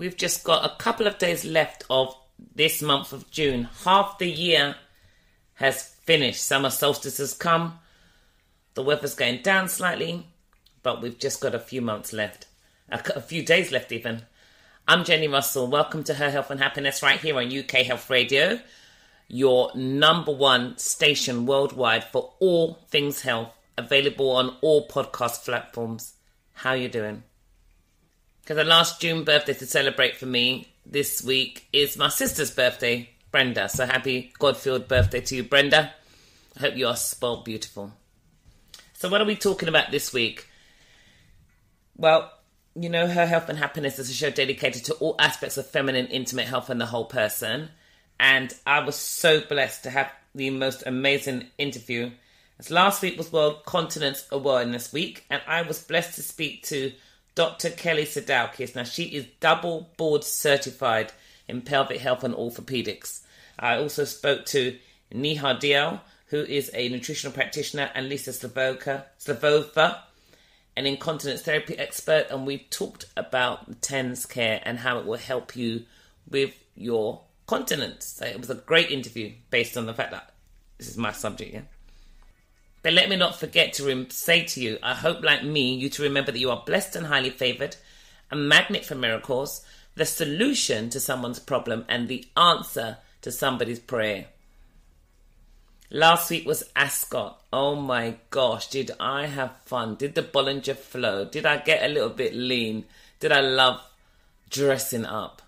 We've just got a couple of days left of this month of June. Half the year has finished. Summer solstice has come. The weather's going down slightly, but we've just got a few months left. A few days left even. I'm Jenni Russell. Welcome to Her Health and Happiness right here on UK Health Radio, your #1 station worldwide for all things health, available on all podcast platforms. How you doing? Because the last June birthday to celebrate for me this week is my sister's birthday, Brenda. So happy God-filled birthday to you, Brenda. I hope you are spoiled beautiful. So what are we talking about this week? Well, you know, Her Health and Happiness is a show dedicated to all aspects of feminine, intimate health and the whole person. And I was so blessed to have the most amazing interview. As last week was World Continence Awareness Week, and I was blessed to speak to Dr. Kellly Sadauckas. Now, she is double board certified in pelvic health and orthopedics. I also spoke to Neha Deol, who is a nutritional practitioner, and Lisa Slavova, an incontinence therapy expert, and we talked about TensCare and how it will help you with your continence. So it was a great interview based on the fact that this is my subject, yeah? But let me not forget to say to you, I hope like me, you to remember that you are blessed and highly favoured, a magnet for miracles, the solution to someone's problem, and the answer to somebody's prayer. Last week was Ascot. Oh my gosh, did I have fun? Did the Bollinger flow? Did I get a little bit lean? Did I love dressing up?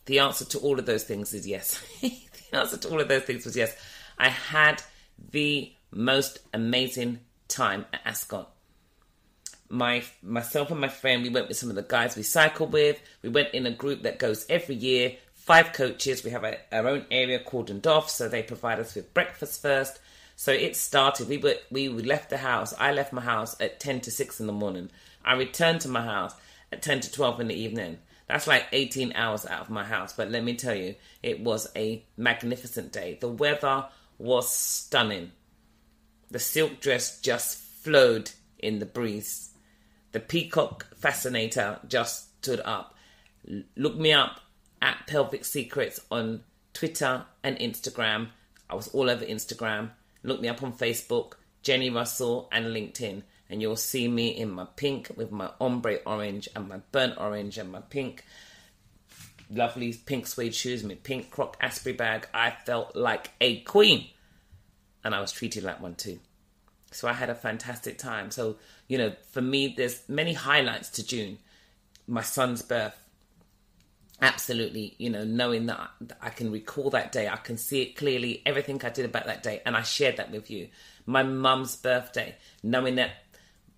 The answer to all of those things is yes. The answer to all of those things was yes. I had the most amazing time at Ascot. Myself and my friend, we went with some of the guys we cycle with. We went in a group that goes every year, 5 coaches. We have our own area cordoned off, so they provide us with breakfast first. So it started. We left the house. I left my house at 10 to 6 in the morning. I returned to my house at 10 to 12 in the evening. That's like 18 hours out of my house. But let me tell you, it was a magnificent day. The weather was stunning. The silk dress just flowed in the breeze. The peacock fascinator just stood up. Look me up at Pelvic Secrets on Twitter and Instagram. I was all over Instagram. Look me up on Facebook, Jenni Russell, and LinkedIn. And you'll see me in my pink with my ombre orange and my burnt orange and my pink, lovely pink suede shoes, my pink croc Asprey bag. I felt like a queen. And I was treated like one too. So I had a fantastic time. So, you know, for me, there's many highlights to June. My son's birth. Absolutely, you know, knowing that I can recall that day. I can see it clearly, everything I did about that day. And I shared that with you. My mum's birthday, knowing that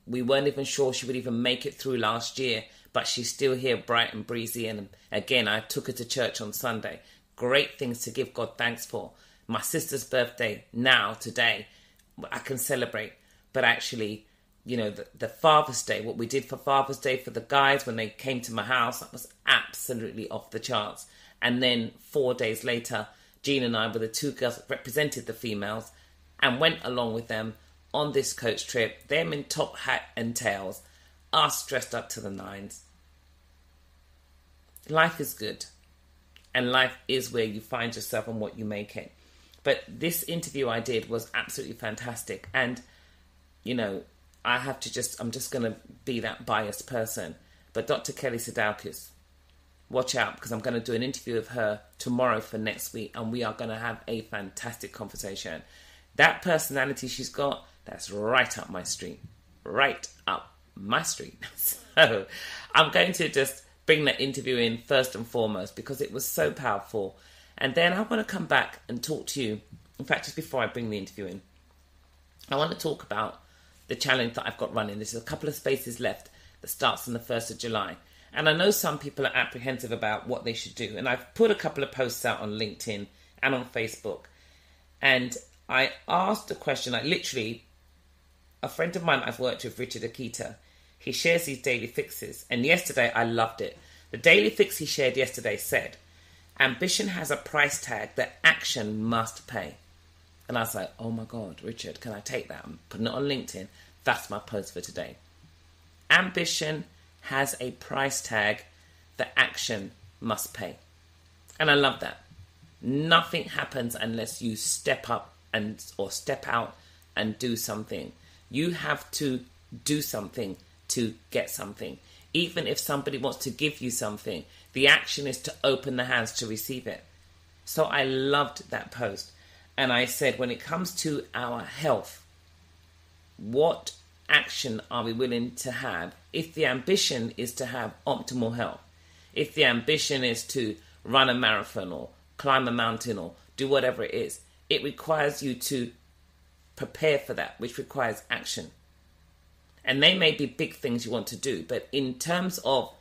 we weren't even sure she would even make it through last year. But she's still here, bright and breezy. And again, I took her to church on Sunday. Great things to give God thanks for. My sister's birthday now, today, I can celebrate. But actually, you know, the Father's Day, what we did for Father's Day for the guys when they came to my house, that was absolutely off the charts. And then 4 days later, Jean and I were the 2 girls that represented the females and went along with them on this coach trip, them in top hat and tails, us dressed up to the nines. Life is good. And life is where you find yourself and what you make it. But this interview I did was absolutely fantastic. And, you know, I'm just going to be that biased person. But Dr. Kellly Sadauckas, watch out, because I'm going to do an interview of her tomorrow for next week. And we are going to have a fantastic conversation. That personality she's got, that's right up my street. Right up my street. So I'm going to just bring that interview in first and foremost because it was so powerful. And then I want to come back and talk to you. In fact, just before I bring the interview in, I want to talk about the challenge that I've got running. There's a couple of spaces left that starts on the 1st of July. And I know some people are apprehensive about what they should do. And I've put a couple of posts out on LinkedIn and on Facebook. And I asked a question, like literally, a friend of mine I've worked with, Richard Akita, he shares these daily fixes. And yesterday, I loved it. The daily fix he shared yesterday said, ambition has a price tag that action must pay. And I was like, oh my God, Richard, can I take that? I'm putting it on LinkedIn. That's my post for today. Ambition has a price tag the action must pay. And I love that. Nothing happens unless you step up or step out and do something. You have to do something to get something. Even if somebody wants to give you something, the action is to open the hands to receive it. So I loved that post. And I said, when it comes to our health, what action are we willing to have if the ambition is to have optimal health? If the ambition is to run a marathon or climb a mountain or do whatever it is, it requires you to prepare for that, which requires action. And they may be big things you want to do, but in terms of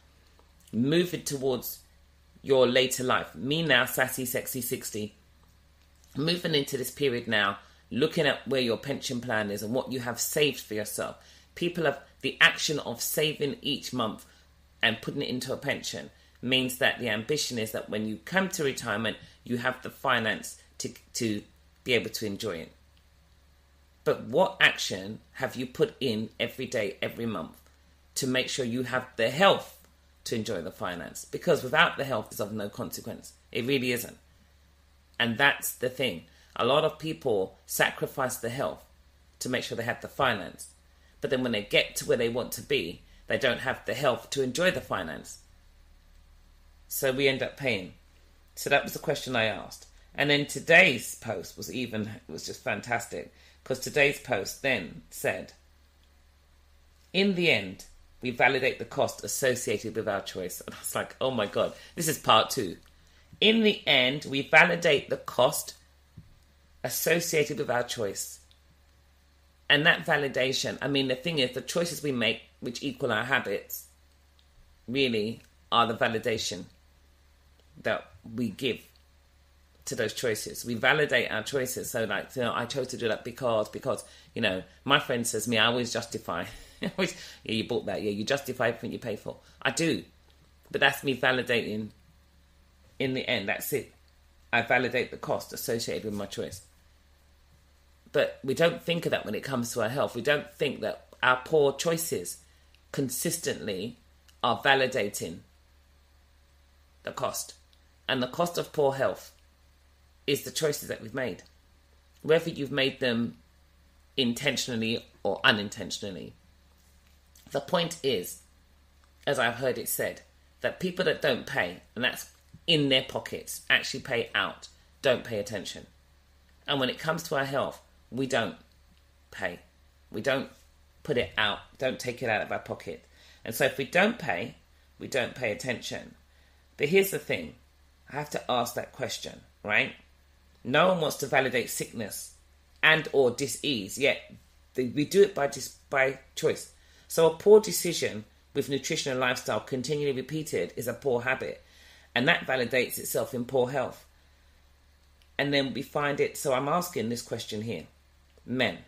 moving towards your later life, me now, sassy, sexy 60, moving into this period now, looking at where your pension plan is and what you have saved for yourself. People have the action of saving each month and putting it into a pension means that the ambition is that when you come to retirement, you have the finance to be able to enjoy it. But what action have you put in every day, every month to make sure you have the health to enjoy the finance? Because without the health, it's of no consequence. It really isn't. And that's the thing. A lot of people sacrifice the health to make sure they have the finance. But then when they get to where they want to be, they don't have the health to enjoy the finance. So we end up paying. So that was the question I asked. And then today's post was just fantastic. Because today's post then said, in the end, we validate the cost associated with our choice. And I was like, oh my God, this is part 2. In the end, we validate the cost associated with our choice. And that validation, I mean, the thing is, the choices we make, which equal our habits, really are the validation that we give to those choices. We validate our choices. So like, I chose to do that because, my friend says to me, I always justify. Yeah, you bought that. Yeah, you justify everything you pay for. I do. But that's me validating in the end. That's it. I validate the cost associated with my choice. But we don't think of that when it comes to our health. We don't think that our poor choices consistently are validating the cost. And the cost of poor health is the choices that we've made. Whether you've made them intentionally or unintentionally. The point is, as I've heard it said, that people that don't pay, and that's in their pockets, actually pay out, don't pay attention. And when it comes to our health, we don't pay. We don't put it out, don't take it out of our pocket. And so if we don't pay attention. But here's the thing, I have to ask that question, right? No one wants to validate sickness and or dis-ease, yet we do it by choice. So a poor decision with nutrition and lifestyle continually repeated is a poor habit. And that validates itself in poor health. And then we find it, so I'm asking this question here. Men,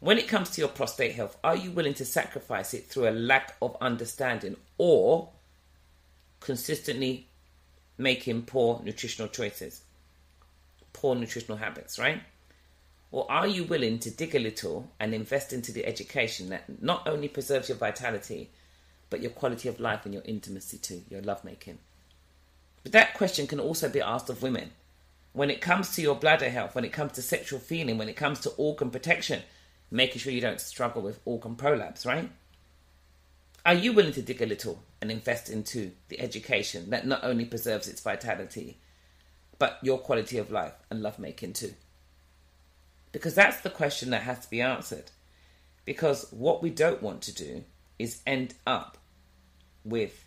when it comes to your prostate health, are you willing to sacrifice it through a lack of understanding or consistently making poor nutritional choices? Poor nutritional habits, right? Or are you willing to dig a little and invest into the education that not only preserves your vitality, but your quality of life and your intimacy too, your lovemaking? But that question can also be asked of women. When it comes to your bladder health, when it comes to sexual feeling, when it comes to organ protection, making sure you don't struggle with organ prolapse, right? Are you willing to dig a little and invest into the education that not only preserves its vitality, but your quality of life and lovemaking too? Because that's the question that has to be answered. Because what we don't want to do is end up with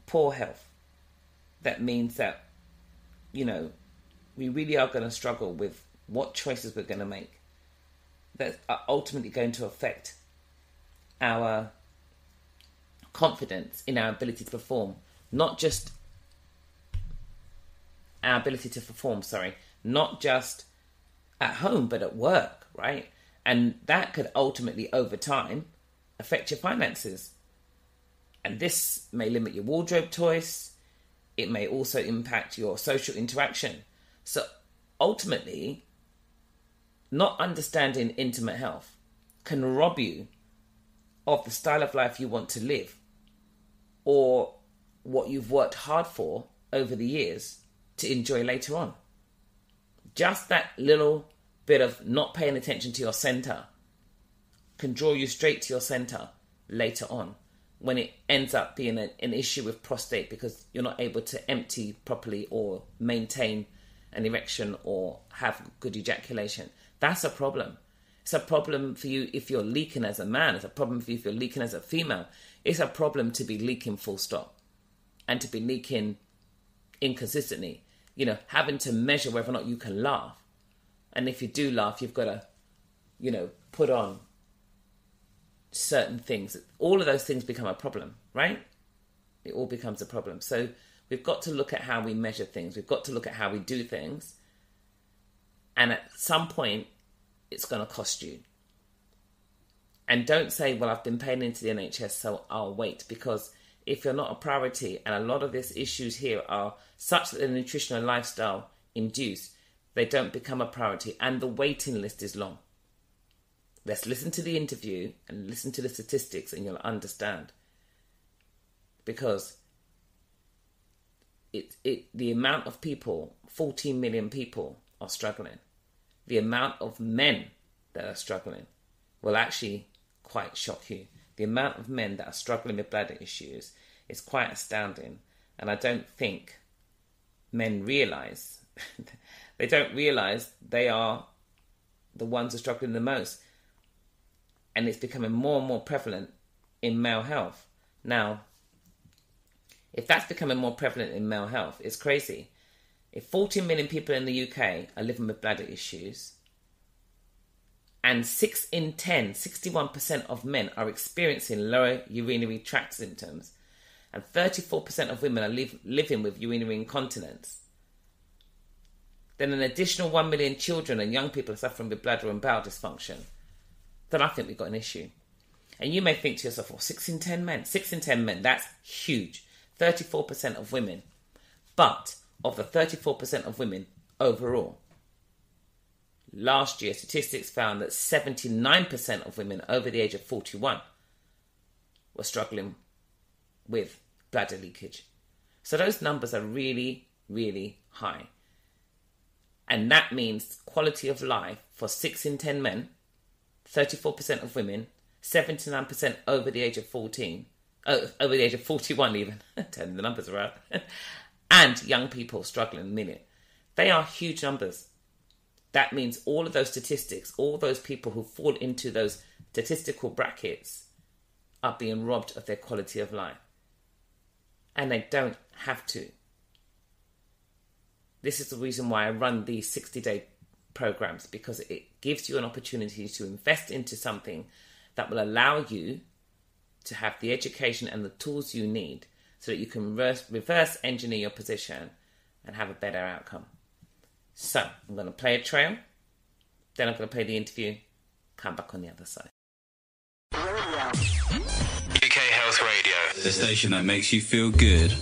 poor health. That means that, we really are going to struggle with what choices we're going to make that are ultimately going to affect our confidence in our ability to perform. Not just our ability to perform, not just at home, but at work, right? And that could ultimately, over time, affect your finances. And this may limit your wardrobe choice. It may also impact your social interaction. So ultimately, not understanding intimate health can rob you of the style of life you want to live, or what you've worked hard for over the years to enjoy later on. Just that little bit of not paying attention to your center can draw you straight to your center later on, when it ends up being an issue with prostate because you're not able to empty properly or maintain an erection or have good ejaculation. That's a problem. It's a problem for you if you're leaking as a man. It's a problem for you if you're leaking as a female. It's a problem to be leaking full stop and to be leaking inconsistently. You know, having to measure whether or not you can laugh. And if you do laugh, you've got to, you know, put on certain things. All of those things become a problem, right? It all becomes a problem. So we've got to look at how we measure things. We've got to look at how we do things. And at some point, it's going to cost you. And don't say, well, I've been paying into the NHS, so I'll wait. Because if you're not a priority, and a lot of these issues here are such that the nutritional lifestyle induced, they don't become a priority. And the waiting list is long. Let's listen to the interview and listen to the statistics and you'll understand. Because the amount of people, 14 million people are struggling. The amount of men that are struggling will actually quite shock you. The amount of men that are struggling with bladder issues is quite astounding. And I don't think men realise, they don't realise they are the ones who are struggling the most. And it's becoming more and more prevalent in male health. Now, if that's becoming more prevalent in male health, it's crazy. If 14 million people in the UK are living with bladder issues, and 6 in 10, 61% of men are experiencing lower urinary tract symptoms, and 34% of women are living with urinary incontinence, then an additional 1 million children and young people are suffering with bladder and bowel dysfunction, then I think we've got an issue. And you may think to yourself, well, 6 in 10 men. 6 in 10 men, that's huge. 34% of women. But of the 34% of women overall, last year statistics found that 79% of women over the age of 41 were struggling with bladder leakage. So those numbers are really, really high. And that means quality of life for 6 in 10 men, 34% of women, 79% over the age of over the age of 41 even, turning the numbers around, and young people struggling a minute. They are huge numbers. That means all of those statistics, all those people who fall into those statistical brackets are being robbed of their quality of life. And they don't have to. This is the reason why I run these 60-day programs, because it gives you an opportunity to invest into something that will allow you to have the education and the tools you need so that you can reverse engineer your position and have a better outcome. So I'm going to play a trail, then I'm going to play the interview, come back on the other side. UK Health Radio, the station that makes you feel good.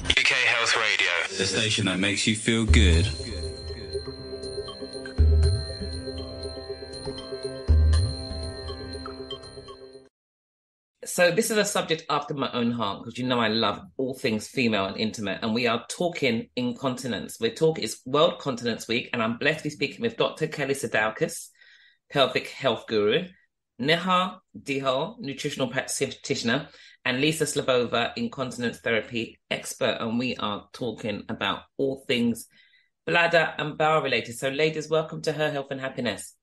UK Health Radio, the station that makes you feel good. So this is a subject after my own heart, because you know I love all things female and intimate, and we are talking incontinence. It's World Continence Week, and I'm blessed to be speaking with Dr. Kellly Sadauckas, pelvic health guru, Neha Deol Nutritional practitioner, and Lisa Slavova Incontinence therapy expert, and we are talking about all things bladder and bowel related. So ladies, welcome to Her Health and Happiness.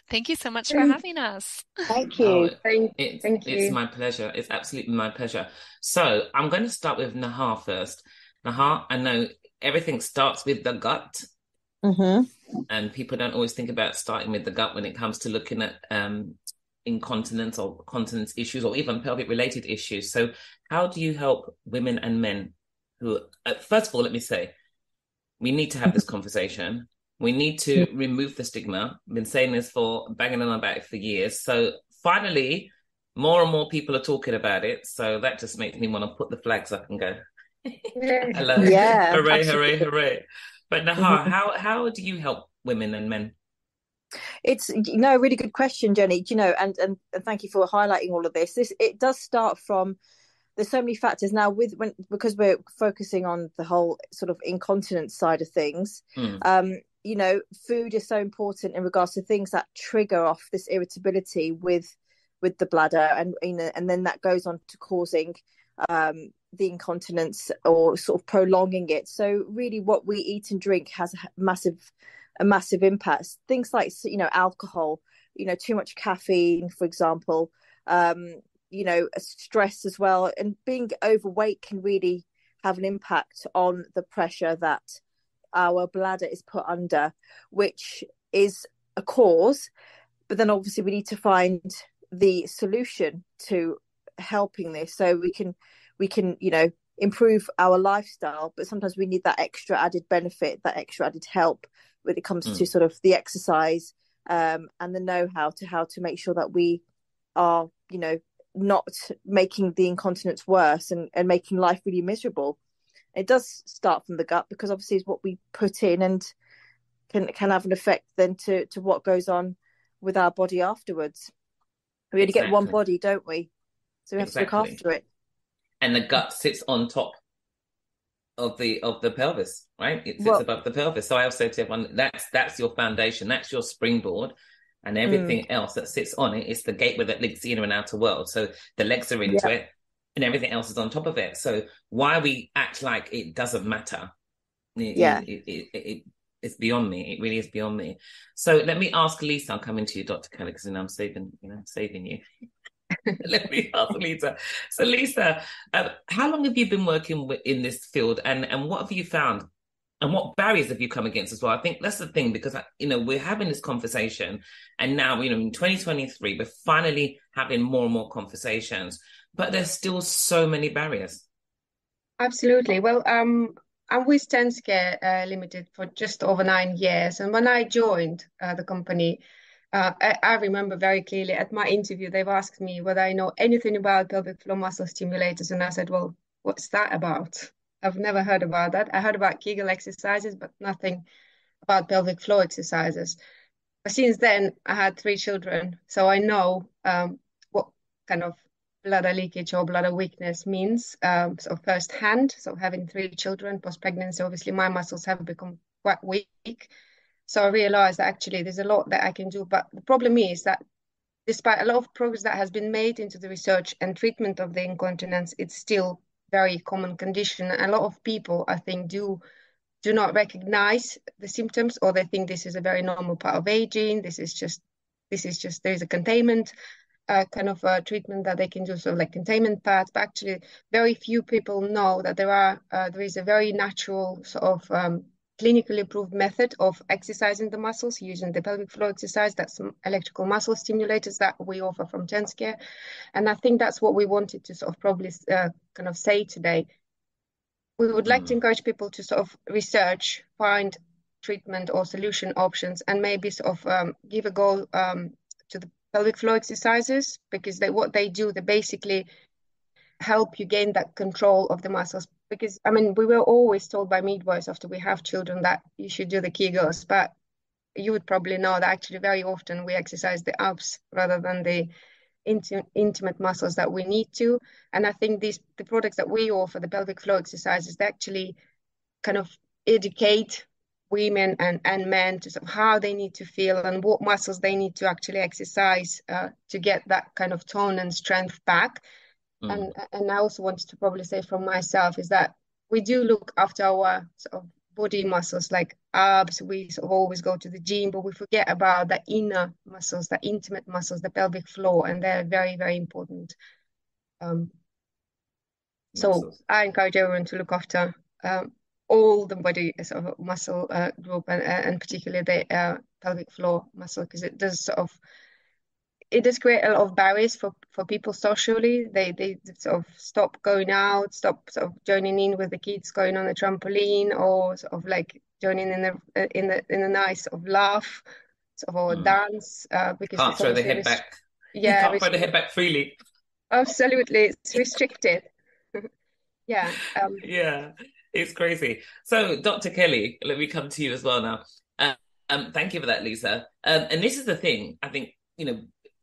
Thank you so much for having us. Thank you. Thank you. It's my pleasure. It's absolutely my pleasure. So I'm going to start with Neha first. Neha, I know everything starts with the gut. Mm-hmm. And people don't always think about starting with the gut when it comes to looking at incontinence or continence issues or even pelvic related issues. So how do you help women and men who, first of all, let me say, we need to have this conversation. We need to remove the stigma. I've been saying this banging on about it for years. So finally, more and more people are talking about it. So that just makes me want to put the flags up and go, hello, yeah, hooray, absolutely. hooray, hooray. But Neha, how do you help women and men? It's a really good question, Jenny. And thank you for highlighting all of this. It does start from, there's so many factors now because we're focusing on the whole sort of incontinence side of things. Food is so important in regards to things that trigger off this irritability with the bladder, and then that goes on to causing the incontinence or sort of prolonging it. So really what we eat and drink has a massive impact. Things like, alcohol, too much caffeine, for example, stress as well. And being overweight can really have an impact on the pressure that our bladder is put under, which is a cause. But then obviously we need to find the solution to helping this, so we can improve our lifestyle. But sometimes we need that extra added benefit, that extra added help when it comes to sort of the exercise and the know-how to how to make sure that we are, not making the incontinence worse and making life really miserable. It does start from the gut, because obviously it's what we put in and can have an effect then to what goes on with our body afterwards. We only get one body, don't we? So we have to look after it. And the gut sits on top of the pelvis, right? It sits above the pelvis. So I also say to everyone, that's your foundation, that's your springboard, and everything else that sits on it is the gateway that links the inner and outer world. So the legs are into it, and everything else is on top of it. So why we act like it doesn't matter, it's beyond me. It really is beyond me. So let me ask Lisa. I'm coming to you, Dr. Kelley, because I'm saving you. Let me ask Lisa. So Lisa, how long have you been working in this field, and what have you found, and what barriers have you come against as well? I think that's the thing, because we're having this conversation, and now in 2023 we're finally having more and more conversations, but there's still so many barriers. Absolutely. Well, I'm with TensCare Limited for just over 9 years, and when I joined the company, I remember very clearly at my interview, they've asked me whether I know anything about pelvic floor muscle stimulators. And I said, well, what's that about? I've never heard about that. I heard about Kegel exercises, but nothing about pelvic floor exercises. But since then, I had 3 children. So I know what kind of bladder leakage or bladder weakness means. So firsthand, so having 3 children post-pregnancy, obviously my muscles have become quite weak. So I realized that actually there's a lot that I can do. But the problem is that despite a lot of progress that has been made into the research and treatment of the incontinence, it's still a very common condition. A lot of people, I think, do not recognize the symptoms, or they think this is a very normal part of aging. This is just there is a containment kind of treatment that they can do, sort of like containment pads. But actually, very few people know that there is a very natural sort of clinically proved method of exercising the muscles using the pelvic floor exercise. That's some electrical muscle stimulators that we offer from TensCare. And I think that's what we wanted to sort of probably kind of say today. We would like to encourage people to sort of research, find treatment or solution options, and maybe sort of give a go to the pelvic floor exercises, because what they do, they basically help you gain that control of the muscles. Because, we were always told by midwives after we have children that you should do the Kegels, but you would probably know that actually very often we exercise the abs rather than the intimate muscles that we need to. And I think the products that we offer, the pelvic floor exercises, they actually kind of educate women and men to sort of how they need to feel and what muscles they need to actually exercise to get that kind of tone and strength back. And I also wanted to probably say from myself is that we do look after our sort of body muscles like abs. We sort of always go to the gym, but we forget about the inner muscles, the intimate muscles, the pelvic floor, and they're very, very important. So I encourage everyone to look after all the body sort of muscle group and particularly the pelvic floor muscle, because it does create a lot of barriers for people socially. They sort of stop going out, stop sort of joining in with the kids going on a trampoline, or sort of like joining in a nice sort of laugh, sort of, or dance, because can't throw the head back. Yeah, you can't throw the head back freely. Absolutely, it's restricted. Yeah. Yeah, it's crazy. So, Dr. Kelley, let me come to you as well now. Thank you for that, Lisa. And this is the thing. I think,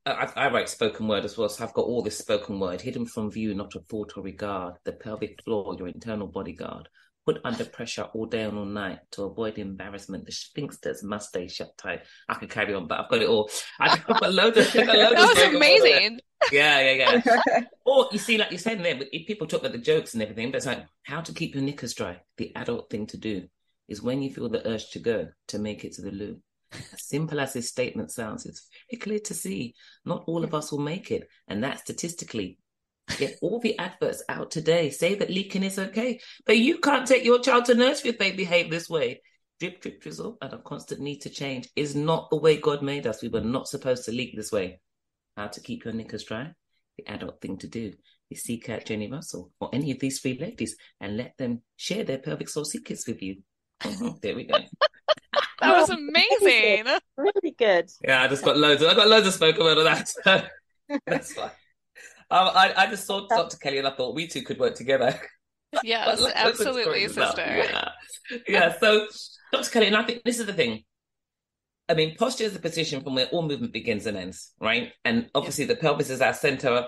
I write spoken word as well, so I've got all this spoken word. Hidden from view, not a thought or regard. The pelvic floor, your internal bodyguard. Put under pressure all day and all night to avoid embarrassment. The sphincters must stay shut tight. I could carry on, but I've got it all. I've got a load of That was amazing. Yeah. Or you see, like you're saying there, if people talk about the jokes and everything, but it's like how to keep your knickers dry. The adult thing to do is when you feel the urge to go, to make it to the loo. As simple as this statement sounds, it's very clear to see not all of us will make it. And that statistically, get all the adverts out today say that leaking is okay. But you can't take your child to nursery if they behave this way. Drip, drip, drizzle, and a constant need to change is not the way God made us. We were not supposed to leak this way. How to keep your knickers dry? The adult thing to do is seek out Jenni Russell or any of these three ladies and let them share their pelvic floor secrets with you. There we go. That was amazing. Really good. Yeah, I just got loads. I got loads of spoken word of that. So that's fine. I just saw Dr. Kelley and I thought we two could work together. Yes, absolutely, sister. Yeah. So Dr. Kelley, and I think this is the thing. I mean, posture is the position from where all movement begins and ends, right? And obviously the pelvis is our center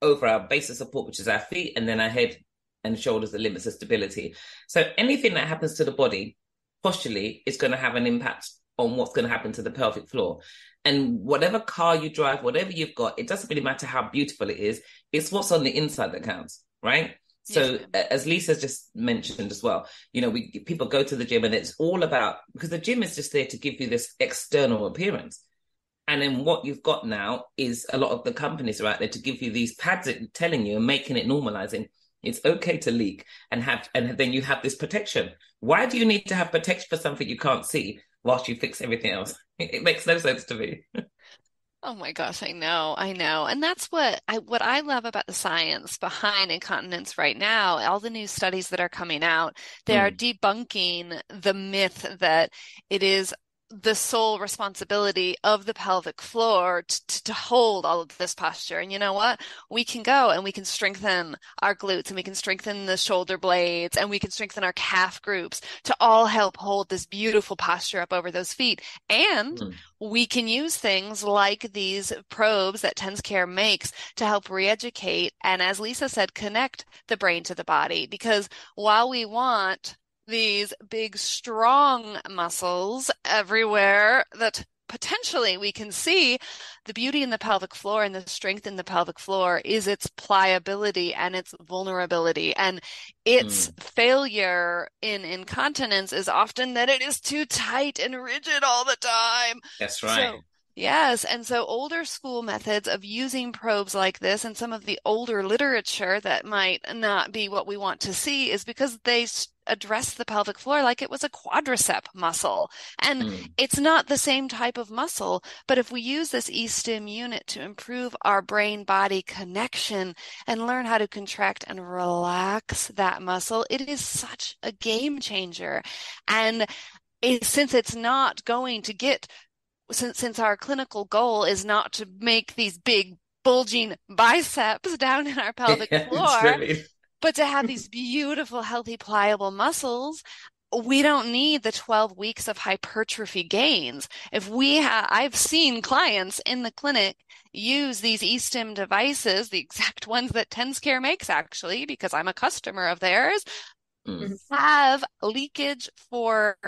over our base of support, which is our feet, and then our head and shoulders, the limits of stability. So anything that happens to the body posturally is going to have an impact on what's going to happen to the pelvic floor. And whatever car you drive, whatever you've got, it doesn't really matter how beautiful it is. It's what's on the inside that counts, right? So as Lisa just mentioned as well, people go to the gym and it's all about, because the gym is just there to give you this external appearance. And then what you've got now is a lot of the companies are out there to give you these pads that are telling you and making it normalizing. It's okay to leak and then you have this protection. Why do you need to have protection for something you can't see whilst you fix everything else? It makes no sense to me. Oh my gosh, I know. And that's what I love about the science behind incontinence right now. All the new studies that are coming out, they are debunking the myth that it is the sole responsibility of the pelvic floor to hold all of this posture. And you know what? We can go and we can strengthen our glutes and we can strengthen the shoulder blades and we can strengthen our calf groups to all help hold this beautiful posture up over those feet. And we can use things like these probes that TensCare makes to help re-educate and, as Lisa said, connect the brain to the body. Because while we want these big, strong muscles everywhere that potentially we can see, the beauty in the pelvic floor and the strength in the pelvic floor is its pliability and its vulnerability. And its failure in incontinence is often that it is too tight and rigid all the time. That's right. Yes. And so older school methods of using probes like this and some of the older literature that might not be what we want to see is because they address the pelvic floor like it was a quadricep muscle. And it's not the same type of muscle. But if we use this e-stim unit to improve our brain-body connection and learn how to contract and relax that muscle, it is such a game changer. And since it's not going to get since our clinical goal is not to make these big bulging biceps down in our pelvic floor, but to have these beautiful, healthy, pliable muscles, we don't need the 12 weeks of hypertrophy gains. I've seen clients in the clinic use these e-stim devices, the exact ones that TensCare makes actually, because I'm a customer of theirs, have leakage for,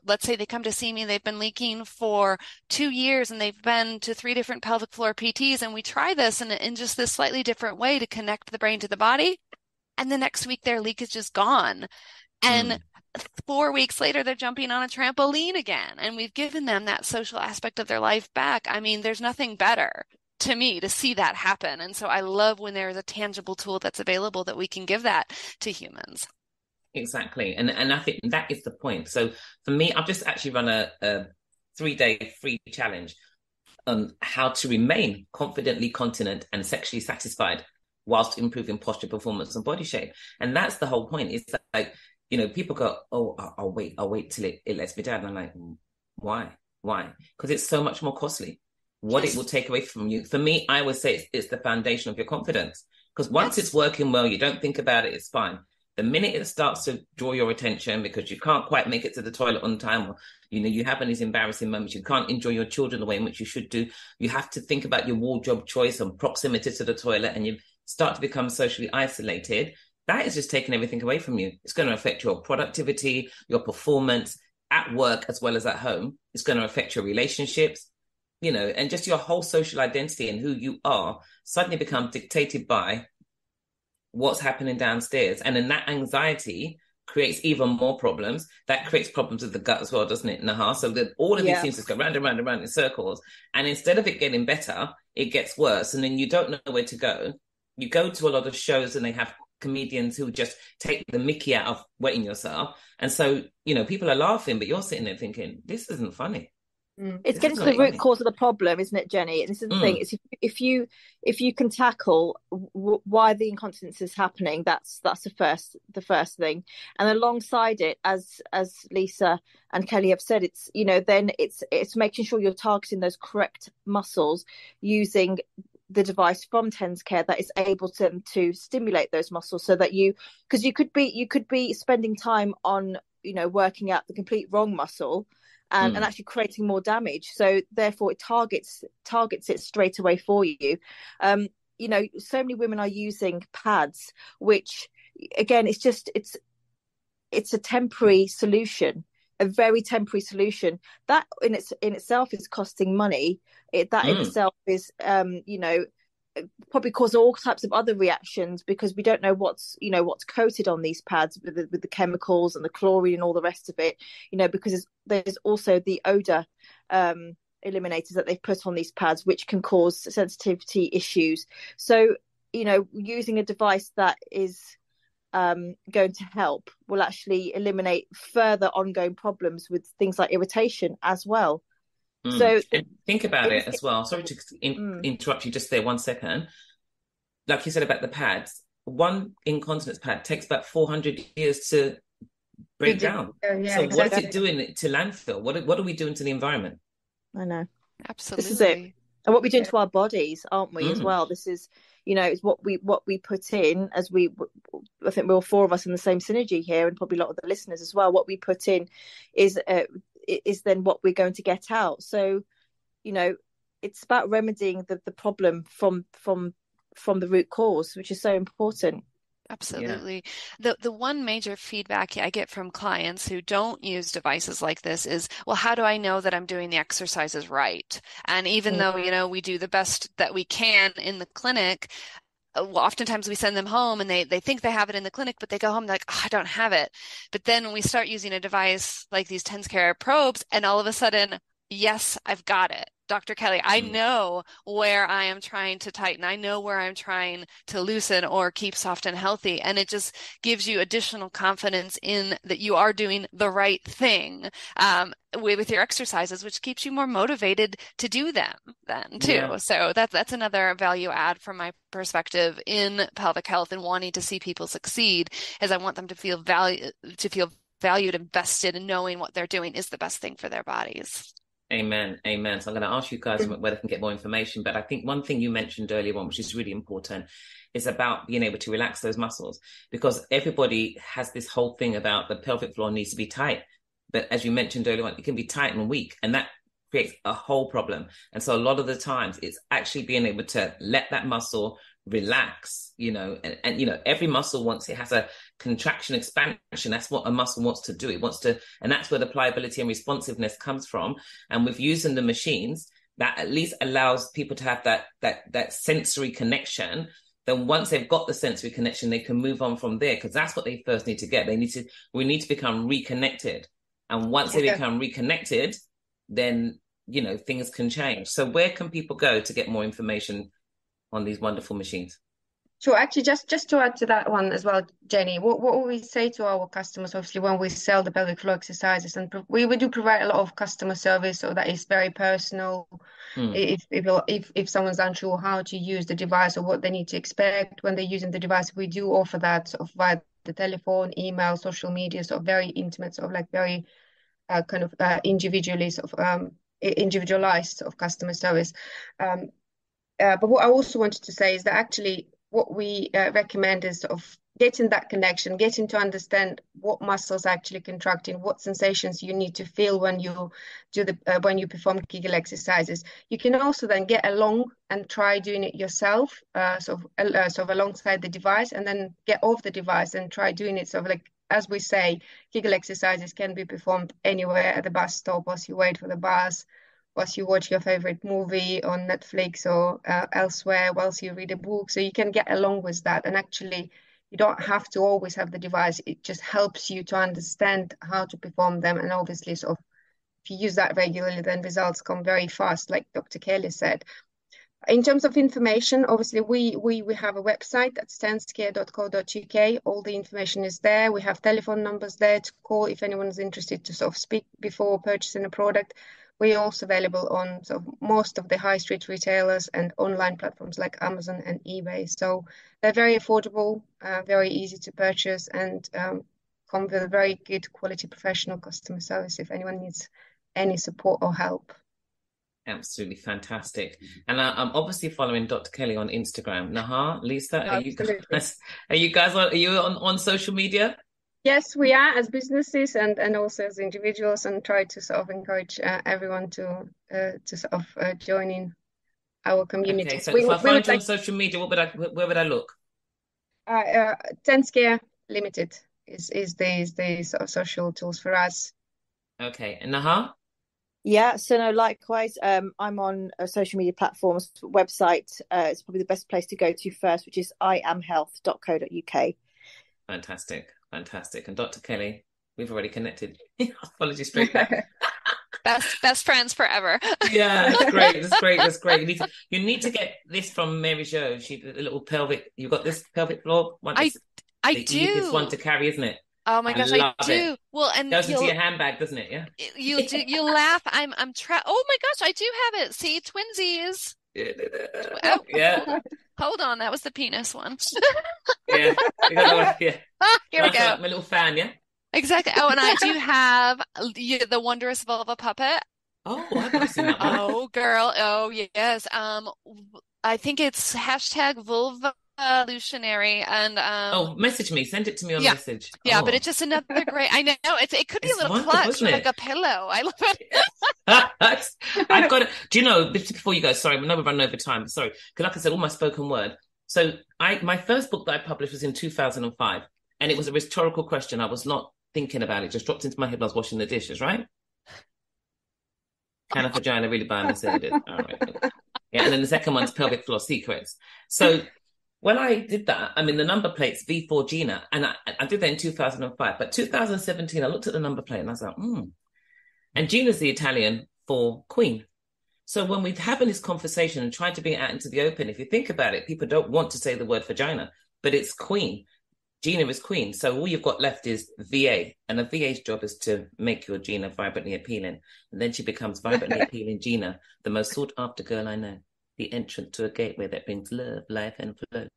let's say they come to see me, they've been leaking for 2 years and they've been to 3 different pelvic floor PTs, and we try this in just this slightly different way to connect the brain to the body. And the next week their leakage is gone. And 4 weeks later, they're jumping on a trampoline again. And we've given them that social aspect of their life back. I mean, there's nothing better to me to see that happen. And so I love when there's a tangible tool that's available that we can give that to humans. Exactly. And I think that is the point. So for me, I've just actually run a 3-day free challenge on how to remain confidently continent and sexually satisfied whilst improving posture, performance, and body shape. And that's the whole point. It's like, people go, oh, I'll wait till it lets me down. And I'm like, why? Because it's so much more costly. What it will take away from you. For me, I would say it's the foundation of your confidence. Because once it's working well, you don't think about it, it's fine. The minute it starts to draw your attention because you can't quite make it to the toilet on time, or you have these embarrassing moments, you can't enjoy your children the way in which you should do, you have to think about your wardrobe choice and proximity to the toilet, and you start to become socially isolated, that is just taking everything away from you. It's going to affect your productivity, your performance at work as well as at home. It's going to affect your relationships, and just your whole social identity and who you are suddenly become dictated by what's happening downstairs. And then that anxiety creates even more problems. That creates problems with the gut as well, doesn't it, Neha? So that all of these things just go round and round and round in circles. And instead of it getting better, it gets worse. And then you don't know where to go. You go to a lot of shows and they have comedians who just take the mickey out of wetting yourself. And so, people are laughing, but you're sitting there thinking, this isn't funny. It's getting to the root cause of the problem, isn't it, Jenny? And this is the thing: is if you can tackle why the incontinence is happening, that's the first thing. And alongside it, as Lisa and Kelly have said, it's then it's making sure you're targeting those correct muscles using the device from TensCare that is able to stimulate those muscles, so that because you could be spending time on working out the complete wrong muscle. And actually creating more damage. So therefore it targets it straight away for you. So many women are using pads, which again, it's a temporary solution, a very temporary solution. That in itself is costing money. In itself is probably cause all types of other reactions, because we don't know what's coated on these pads with the chemicals and the chlorine and all the rest of it, because there's also the odor eliminators that they've put on these pads, which can cause sensitivity issues. So using a device that is going to help will actually eliminate further ongoing problems with things like irritation as well. So and think about it as well. Sorry to interrupt you just there 1 second. Like you said about the pads, one incontinence pad takes about 400 years to break down. So what is it doing to landfill? What are we doing to the environment? I know. Absolutely. This is it. And what we're doing to our bodies, aren't we, as well? This is, it's what we put in, I think we're all four of us in the same synergy here, and probably a lot of the listeners as well. What we put in is then what we're going to get out. So, it's about remedying the problem from the root cause, which is so important. Absolutely. Yeah. The one major feedback I get from clients who don't use devices like this is, well, how do I know that I'm doing the exercises right? And even though, we do the best that we can in the clinic, oftentimes we send them home and they think they have it in the clinic, but they go home like, I don't have it. But then when we start using a device like these TensCare probes, and all of a sudden, yes, I've got it. Dr. Kelley, I know where I am trying to tighten. I know where I'm trying to loosen or keep soft and healthy. And it just gives you additional confidence in that you are doing the right thing with your exercises, which keeps you more motivated to do them then too. Yeah. So that's another value add from my perspective in pelvic health and wanting to see people succeed, is I want them to feel valued, invested, in knowing what they're doing is the best thing for their bodies. Amen. So I'm going to ask you guys where they can get more information. But I think one thing you mentioned earlier on, which is really important, is about being able to relax those muscles, because everybody has this whole thing about the pelvic floor needs to be tight. But as you mentioned earlier on, it can be tight and weak, and that creates a whole problem. And so a lot of the times it's actually being able to let that muscle relax, and every muscle it has a contraction expansion. That's what a muscle wants to do. It wants to, and that's where the pliability and responsiveness comes from. And with using the machines, that at least allows people to have that sensory connection. Then once they've got the sensory connection, they can move on from there, because that's what they first need to get. We need to become reconnected. And once they become reconnected, then, things can change. So where can people go to get more information on these wonderful machines? Sure. Actually, just to add to that one as well, Jenny, what we say to our customers, obviously, when we sell the pelvic floor exercises, and we do provide a lot of customer service, so that is very personal. If someone's unsure how to use the device or what they need to expect when they're using the device, we do offer that sort of via the telephone, email, social media, so very intimate, sort of like very individualized sort of customer service. But what I also wanted to say is that actually what we recommend is sort of getting that connection, getting to understand what muscles are actually contracting, what sensations you need to feel when you do when you perform Kegel exercises. You can also then get along and try doing it yourself, sort of alongside the device, and then get off the device and try doing it. Sort of like, as we say, Kegel exercises can be performed anywhere, at the bus stop, whilst you wait for the bus, whilst you watch your favorite movie on Netflix or elsewhere, whilst you read a book. So you can get along with that, and actually you don't have to always have the device. It just helps you to understand how to perform them. And obviously, sort of, if you use that regularly, then results come very fast, like Dr. Kelley said. In terms of information, obviously, we have a website, that's tenscare.co.uk. All the information is there. We have telephone numbers there to call if anyone's interested to sort of speak before purchasing a product. We're also available on sort of most of the high street retailers and online platforms like Amazon and eBay. So they're very affordable, very easy to purchase, and come with a very good quality professional customer service if anyone needs any support or help. Absolutely fantastic. And I'm obviously following Dr. Kelley on Instagram. Neha, Lisa, are you guys on social media? Yes, we are, as businesses and also as individuals, and try to sort of encourage everyone to sort of join in our community. Okay, so if I find you on social media, where would I look? TensCare Limited is the sort of social tools for us. Okay, and Neha? Yeah, so no, likewise, I'm on social media platforms. Website is probably the best place to go to first, which is iamhealth.co.uk. Fantastic. And Dr. Kelley, we've already connected. I'll follow you straight back. Best friends forever. Yeah, that's great. You need to get this from Mary Jo. She the little pelvic. You got this pelvic floor one. I do. Easiest one to carry, isn't it? Oh my gosh, I do. It. Well, and goes into your handbag, doesn't it? Yeah. You do. You laugh. Oh my gosh, I do have it. See, twinsies. Oh, yeah. Hold on, that was the penis one. Yeah. Yeah. Here we go. Like my little fan, yeah. Exactly. Oh, and I do have the wondrous vulva puppet. Oh, I've not seen that one. Oh, girl. Oh, yes. I think it's #vulva. Lutionary and message me, send it to me on message. But it's just another great. I know it could be a little clutch with like a pillow. I love it. I've got it. Do you know, before you go, sorry, I know we're running over time, sorry, because like I said, all my spoken word. So my first book that I published was in 2005, and it was a rhetorical question. I was not thinking about it, just dropped into my head when I was washing the dishes, right? Can a vagina really buy me? Said it. All right. Yeah, and then the second one's pelvic floor secrets. So when I did that, I mean, the number plate's V4 Gina, and I did that in 2005. But 2017, I looked at the number plate and I was like, And Gina's the Italian for queen. So when we're having this conversation and trying to bring it out into the open, if you think about it, people don't want to say the word vagina, but it's queen. Gina is queen. So all you've got left is VA. And a VA's job is to make your Gina vibrantly appealing. And then she becomes vibrantly appealing Gina, the most sought after girl I know. The entrance to a gateway that brings love, life, and flow.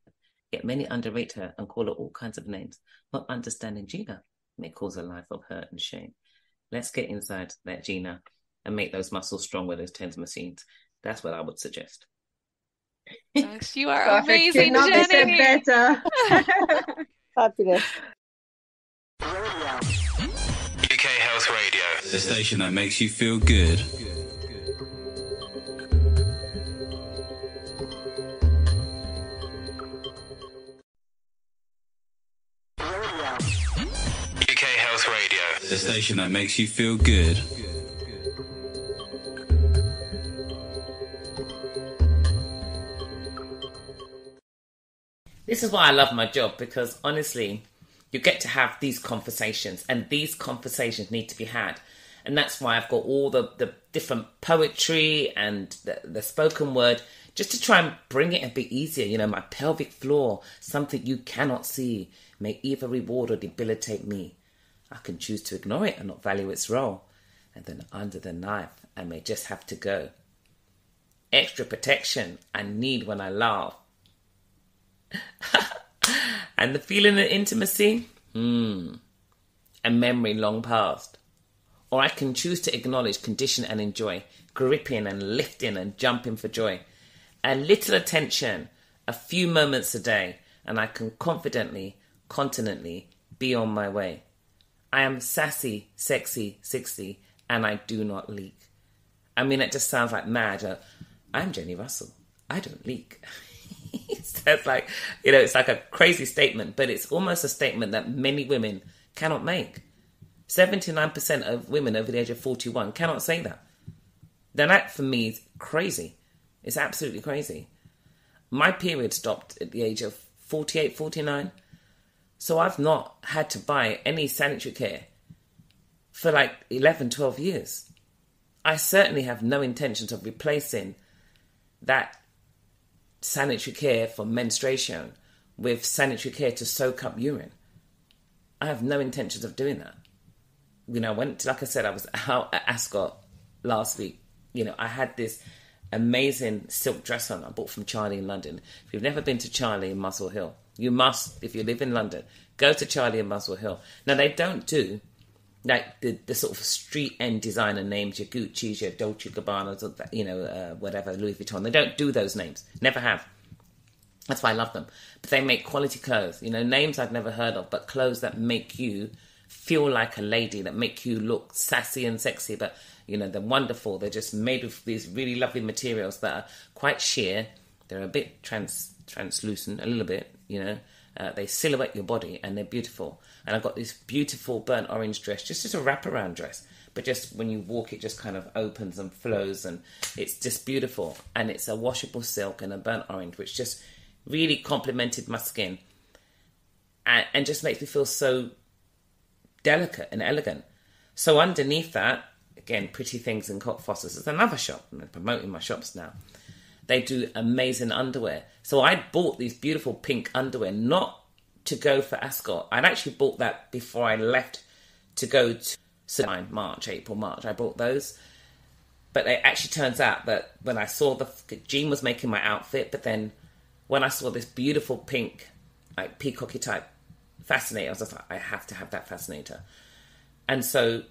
Yet many underrate her and call her all kinds of names, not understanding Gina may cause a life of hurt and shame. Let's get inside that Gina and make those muscles strong with those TENS machines. That's what I would suggest. Gosh, you are amazing, Jenni. Said better. Fabulous. UK Health Radio, the station that makes you feel good. UK Health Radio, the station that makes you feel good. This is why I love my job, because honestly, you get to have these conversations, and these conversations need to be had. And that's why I've got all the different poetry and the spoken word, just to try and bring it a bit easier. You know, my pelvic floor, something you cannot see, may either reward or debilitate me. I can choose to ignore it and not value its role. And then under the knife, I may just have to go. Extra protection I need when I laugh. And the feeling of intimacy, a memory long past. Or I can choose to acknowledge, condition and enjoy, gripping and lifting and jumping for joy. A little attention, a few moments a day, and I can confidently continently be on my way. I am sassy, sexy, 60, and I do not leak. I mean, it just sounds like mad. I'm Jenni Russell. I don't leak. It's like, it's like a crazy statement, but it's almost a statement that many women cannot make. 79% of women over the age of 41 cannot say that. Now that for me is crazy. It's absolutely crazy. My period stopped at the age of 48, 49. So I've not had to buy any sanitary care for like 11, 12 years. I certainly have no intentions of replacing that sanitary care for menstruation with sanitary care to soak up urine. I have no intentions of doing that. I went, like I said, I was out at Ascot last week. I had this amazing silk dress on I bought from Charlie in London. If you've never been to Charlie in Muswell Hill, you must, if you live in London, go to Charlie in Muswell Hill. Now, they don't do like the sort of street end designer names, your Gucci's, your Dolce Gabbanas, whatever, Louis Vuitton. They don't do those names. Never have. That's why I love them. But they make quality clothes. Names I've never heard of, but clothes that make you feel like a lady, that make you look sassy and sexy. But, they're wonderful. They're just made with these really lovely materials that are quite sheer. They're a bit translucent, a little bit, They silhouette your body and they're beautiful. And I've got this beautiful burnt orange dress, just a wraparound dress. But just when you walk, it just kind of opens and flows and it's just beautiful. And it's a washable silk and a burnt orange, which just really complemented my skin. And just makes me feel so delicate and elegant. So underneath that, again, Pretty Things in Cockfosters is another shop. I'm promoting my shops now. They do amazing underwear. So I bought these beautiful pink underwear, not to go for Ascot. I'd actually bought that before I left to go to April, March. I bought those. But it actually turns out that when I saw Jean was making my outfit, but then when I saw this beautiful pink, like peacocky type fascinator, I was just like, I have to have that fascinator. And so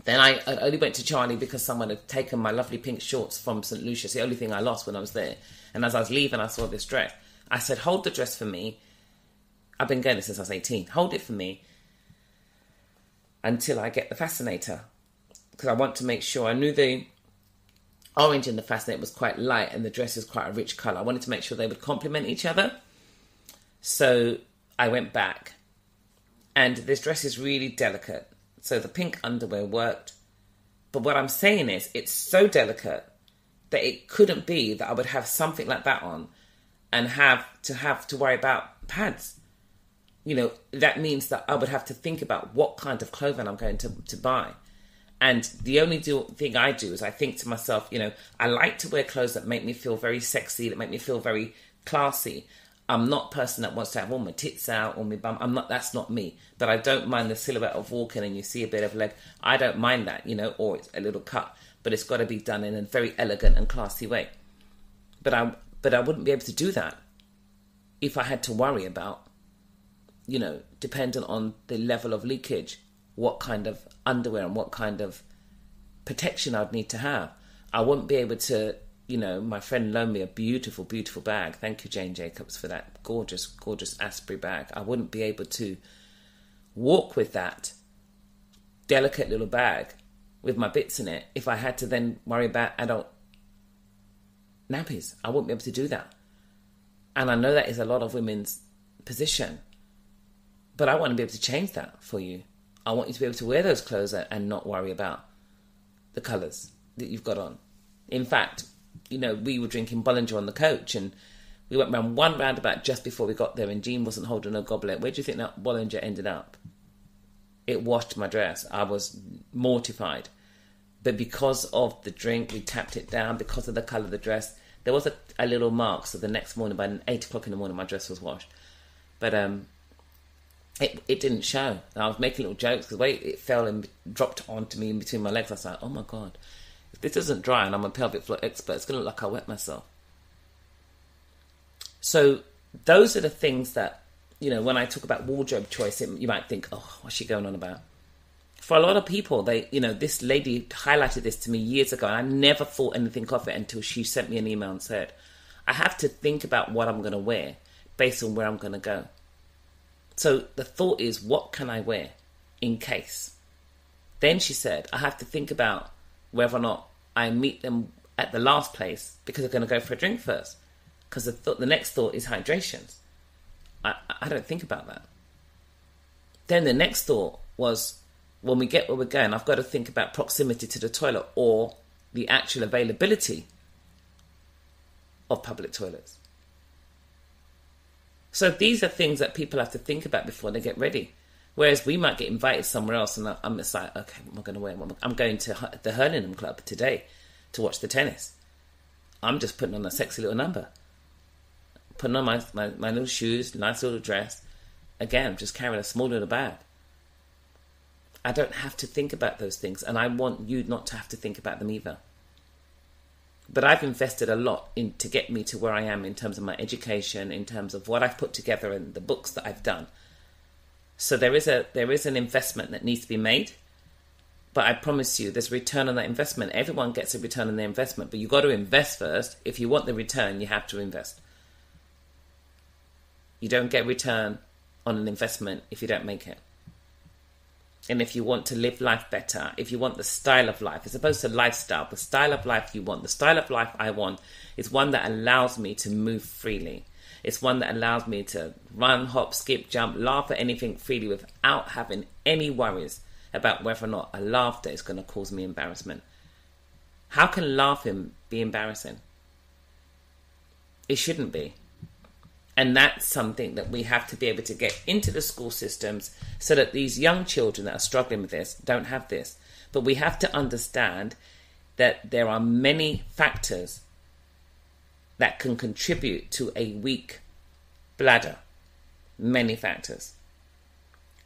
then I only went to Charlie because someone had taken my lovely pink shorts from St. Lucia's, the only thing I lost when I was there. And as I was leaving, I saw this dress. I said, hold the dress for me. I've been going there since I was 18. Hold it for me until I get the fascinator. Because I want to make sure. I knew the orange in the fascinator was quite light and the dress is quite a rich colour. I wanted to make sure they would complement each other. So I went back. And this dress is really delicate. So the pink underwear worked. But what I'm saying is, it's so delicate that it couldn't be that I would have something like that on and have to worry about pads. That means that I would have to think about what kind of clothing I'm going to buy. And the only thing I do is I think to myself, I like to wear clothes that make me feel very sexy, that make me feel very classy. I'm not a person that wants to have all my tits out or my bum. That's not me. But I don't mind the silhouette of walking and you see a bit of leg. I don't mind that, or it's a little cut. But it's got to be done in a very elegant and classy way. But I wouldn't be able to do that if I had to worry about, dependent on the level of leakage, what kind of underwear and what kind of protection I'd need to have. I wouldn't be able to, my friend loaned me a beautiful, beautiful bag. Thank you, Jane Jacobs, for that gorgeous, gorgeous Asprey bag. I wouldn't be able to walk with that delicate little bag with my bits in it if I had to then worry about adult nappies. I wouldn't be able to do that. And I know that is a lot of women's position. But I want to be able to change that for you. I want you to be able to wear those clothes and not worry about the colours that you've got on. In fact, we were drinking Bollinger on the coach and we went round one roundabout just before we got there and Jean wasn't holding a goblet. Where do you think that Bollinger ended up? It washed my dress. I was mortified. But because of the drink, we tapped it down. Because of the colour of the dress, there was a little mark. So the next morning, by 8 o'clock in the morning, my dress was washed. But it didn't show. I was making little jokes because the way it fell and dropped onto me in between my legs, I was like, oh my God, if this isn't dry and I'm a pelvic floor expert, it's going to look like I wet myself. So those are the things that, when I talk about wardrobe choice, you might think, oh, what's she going on about? For a lot of people, this lady highlighted this to me years ago and I never thought anything of it until she sent me an email and said, I have to think about what I'm going to wear based on where I'm going to go. So the thought is, what can I wear in case? Then she said, I have to think about whether or not I meet them at the last place because they're going to go for a drink first. Because the next thought is hydration. I don't think about that. Then the next thought was, when we get where we're going, I've got to think about proximity to the toilet or the actual availability of public toilets. So these are things that people have to think about before they get ready. Whereas we might get invited somewhere else and I'm just like, okay, what am I going to wear? I'm going to the Hurlingham Club today to watch the tennis. I'm just putting on a sexy little number. Putting on my little shoes, nice little dress. Again, just carrying a small little bag. I don't have to think about those things, and I want you not to have to think about them either. But I've invested a lot to get me to where I am in terms of my education, in terms of what I've put together and the books that I've done. So there is an investment that needs to be made. But I promise you, there's a return on that investment. Everyone gets a return on their investment, but you've got to invest first. If you want the return, you have to invest. You don't get return on an investment if you don't make it. And if you want to live life better, if you want the style of life, as opposed to lifestyle, the style of life you want, the style of life I want is one that allows me to move freely. It's one that allows me to run, hop, skip, jump, laugh at anything freely without having any worries about whether or not a laughter is going to cause me embarrassment. How can laughing be embarrassing? It shouldn't be. And that's something that we have to be able to get into the school systems so that these young children that are struggling with this don't have this. But we have to understand that there are many factors that can contribute to a weak bladder. Many factors.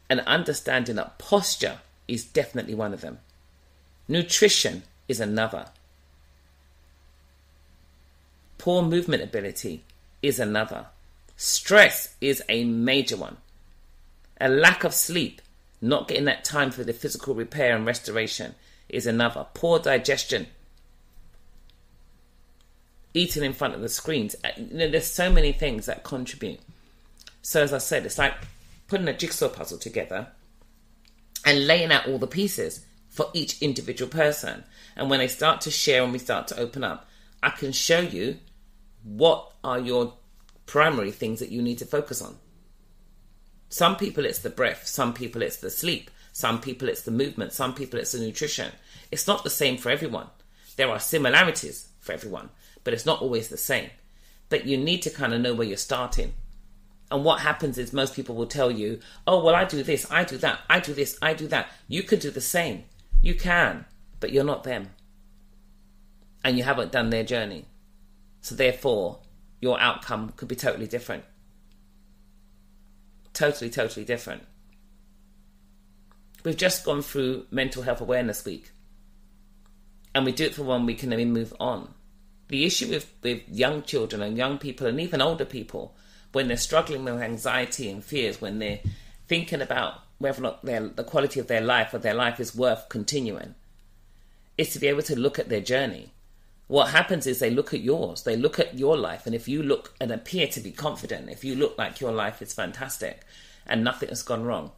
And understanding that posture is definitely one of them. Nutrition is another. Poor movement ability is another. Stress is a major one. A lack of sleep, not getting that time for the physical repair and restoration is another. Poor digestion. Eating in front of the screens. There's so many things that contribute. So as I said, it's like putting a jigsaw puzzle together and laying out all the pieces for each individual person. And when they start to share and we start to open up, I can show you what are your primary things that you need to focus on. Some people it's the breath, some people it's the sleep, some people it's the movement, some people it's the nutrition. It's not the same for everyone. There are similarities for everyone, but it's not always the same. But you need to kind of know where you're starting. And what happens is most people will tell you, oh, well, I do this, I do that, I do this, I do that. You could do the same. You can, but you're not them. And you haven't done their journey. So therefore, your outcome could be totally different. Totally, totally different. We've just gone through Mental Health Awareness Week. And we do it for 1 week and then we move on. The issue with young children and young people and even older people, when they're struggling with anxiety and fears, when they're thinking about whether or not the quality of their life or their life is worth continuing, is to be able to look at their journey. What happens is they look at yours, they look at your life, and if you look and appear to be confident, if you look like your life is fantastic and nothing has gone wrong,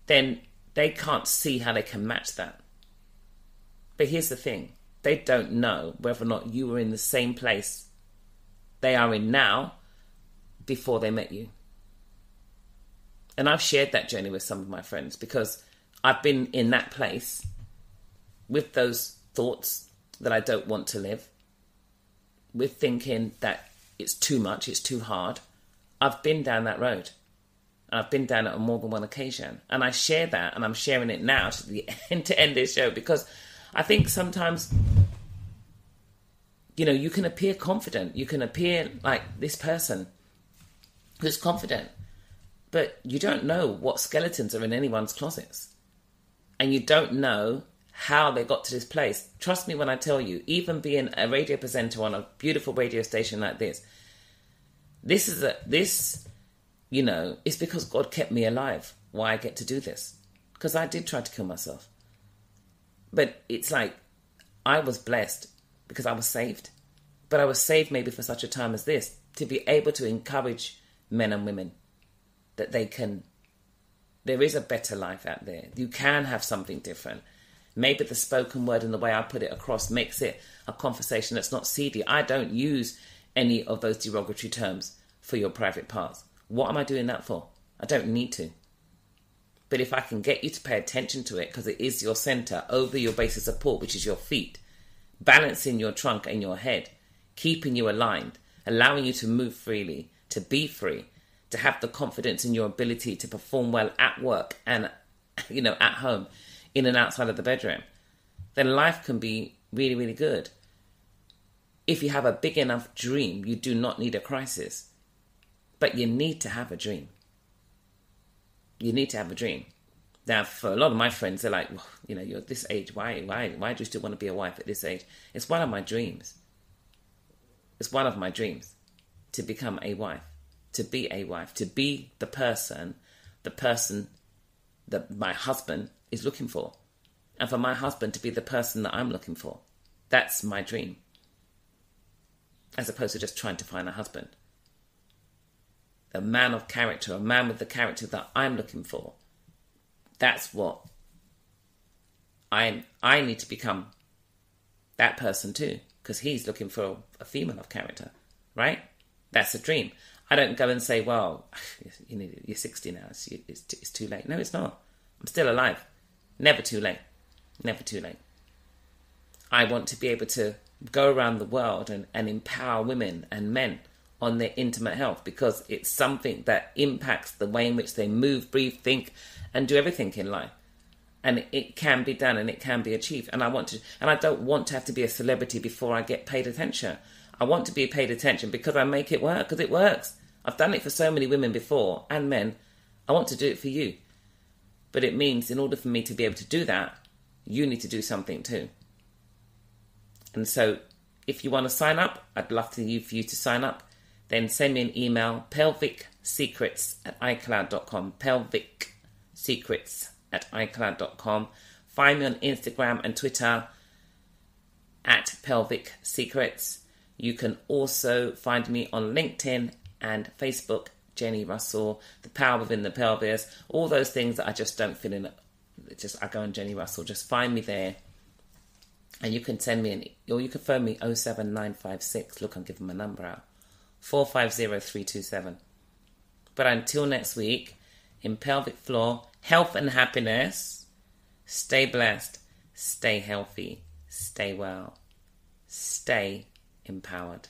then they can't see how they can match that. But here's the thing, they don't know whether or not you were in the same place they are in now before they met you. And I've shared that journey with some of my friends because I've been in that place with those thoughts that I don't want to live, with thinking that it's too much, it's too hard. I've been down that road. And I've been down it on more than one occasion. And I share that, and I'm sharing it now to the end to end this show, because I think sometimes, you can appear confident. You can appear like this person who's confident, but you don't know what skeletons are in anyone's closets. And you don't know how they got to this place. Trust me when I tell you, even being a radio presenter on a beautiful radio station like this, it's because God kept me alive. Why I get to do this? Because I did try to kill myself. But it's like, I was blessed because I was saved. But I was saved maybe for such a time as this, to be able to encourage men and women that there is a better life out there. You can have something different. Maybe the spoken word and the way I put it across makes it a conversation that's not seedy. I don't use any of those derogatory terms for your private parts. What am I doing that for? I don't need to. But if I can get you to pay attention to it, because it is your center, over your base of support, which is your feet, balancing your trunk and your head, keeping you aligned, allowing you to move freely, to be free, to have the confidence in your ability to perform well at work and, at home, in and outside of the bedroom, then life can be really, really good. If you have a big enough dream, you do not need a crisis. But you need to have a dream. You need to have a dream. Now, for a lot of my friends, they're like, well, you're at this age. Why do you still want to be a wife at this age? It's one of my dreams. It's one of my dreams to become a wife, to be a wife, to be the person that my husband is looking for. And for my husband to be the person that I'm looking for. That's my dream. As opposed to just trying to find a husband. A man of character, a man with the character that I'm looking for. That's what I need to become, that person too, because he's looking for a female of character, right? That's a dream. I don't go and say, well, you're 60 now, it's too late. No, it's not. I'm still alive. Never too late. Never too late. I want to be able to go around the world and empower women and men on their intimate health, because it's something that impacts the way in which they move, breathe, think, and do everything in life. And it can be done and it can be achieved. And I don't want to have to be a celebrity before I get paid attention. I want to be paid attention because I make it work, because it works. I've done it for so many women before, and men. I want to do it for you. But it means in order for me to be able to do that, you need to do something too. And so if you want to sign up, I'd love for you to sign up. Then send me an email, pelvicsecrets@icloud.com, pelvicsecrets@icloud.com. Find me on Instagram and Twitter @pelvicsecrets. You can also find me on LinkedIn and Facebook, Jenni Russell, The Power Within the Pelvis, all those things that I just don't fit in. I go on Jenni Russell, just find me there. And you can send me or you can phone me 07956. Look, I'm giving my number out. 450327. But until next week, in pelvic floor, health and happiness, stay blessed, stay healthy, stay well, stay empowered.